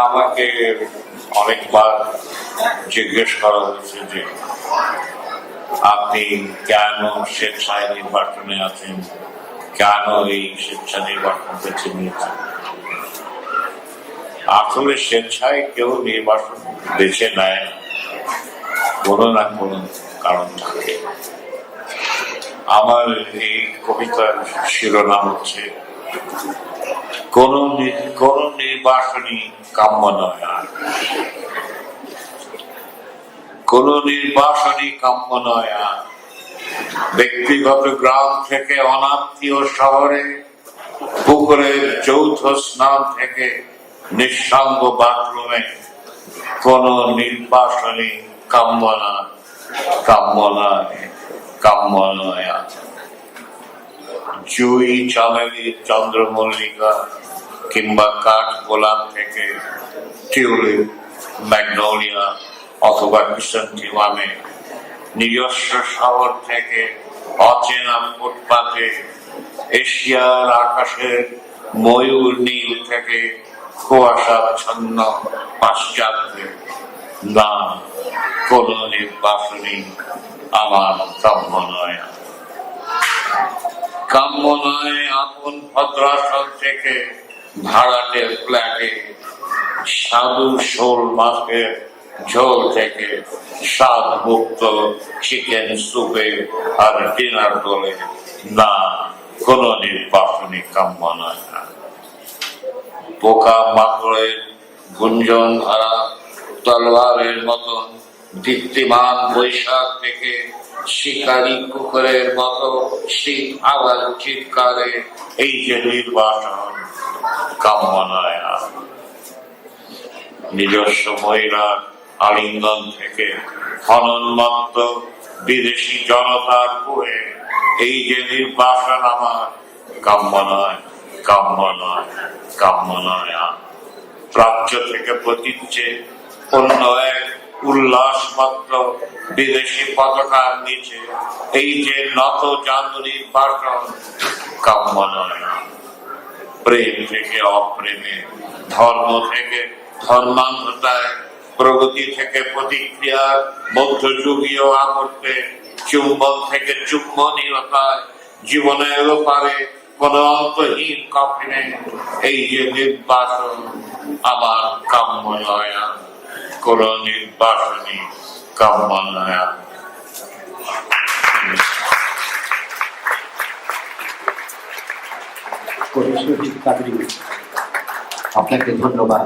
আমাকে অনেকবার জিজ্ঞেস করা হয়েছে যে আপনি কেন স্বেচ্ছায় নির্বাচনে আছেন, কেন এই স্বেচ্ছা নির্বাচন বেছে নিয়েছেন। আসলে স্বেচ্ছায় কেউ নির্বাচন বেছে নেয় না, কোনো না কোনো কারণ থাকে। আমার এই কবিতার শিরোনাম হচ্ছে কোন নির্বাচনই কাম্য নয়। আর কোন নির্বাচনই কাম্য নয়। আর ব্যক্তিগত গ্রাম থেকে অনাত্মীয় শহরে, পুকুরের যৌথ স্নান থেকে নিঃসঙ্গ বাথরুমে, কোন নির্বাচনই কাম্য নয়, কাম্য নয়, কাম্য নয়। জুই, চামেলি, চন্দ্রমল্লিকা কিংবা কাঠ গোলাপ থেকে টিউলিপ, ম্যাগনোলিয়া অথবা ক্রিসেন্থেমামে, নিজস্ব শহর থেকে অচেনা ফুটপাতে, এশিয়ার আকাশের ময়ূর নীল থেকে কুয়াশাচ্ছন্ন পাশ্চাত্যে, না, কোন নির্বাচনই আমার কাম্য নয়। কাম্য নয় আপন ভদ্রাসন থেকে ভাড়াটের ফ্ল্যাটে, সাধু শোল মাছের ঝোল থেকে স্বাদ মুক্ত চিকেন সুপে আর ডিনার বলে, না, কোন নির্বাচনই কাম্য নয়। পোকা মাকড়ের গুঞ্জন হারা তলোয়ারের মতন দীপ্তিমান বৈশাখ থেকে শিকারী কুকুরের মতো শীত আবার চিৎকারে, এই যে নির্বাচন কাম্য নয়। নিজস্ব মহিলার আলিঙ্গন থেকে হনন্মত্ত বিদেশি জনতার কুয়ে, এই যে নির্বাচন আমার কাম্য নয়, কাম্য নয়, কাম্য নয়। প্রাচ্য থেকে প্রতীচ্ছে অন্য এক উল্লাস মাত্র বিদেশি পতাকার নিচে, এই যে নত জানু নির্বাচন কাম্য নয়। প্রেম থেকে অপ্রেমে, ধর্ম থেকে ধর্মান্ধতায়, প্রগতি থেকে প্রতিক্রিয়ার মধ্যযুগীয় আবর্তে, চুম্বন থেকে চুম্বনীয়তায়, জীবনের পারে কোন অন্তহীন কফিনে, এই যে নির্বাচন আমার কাম্য নয়, কোন নির্বাচনই কাম্য নয়। আপনাকে ধন্যবাদ।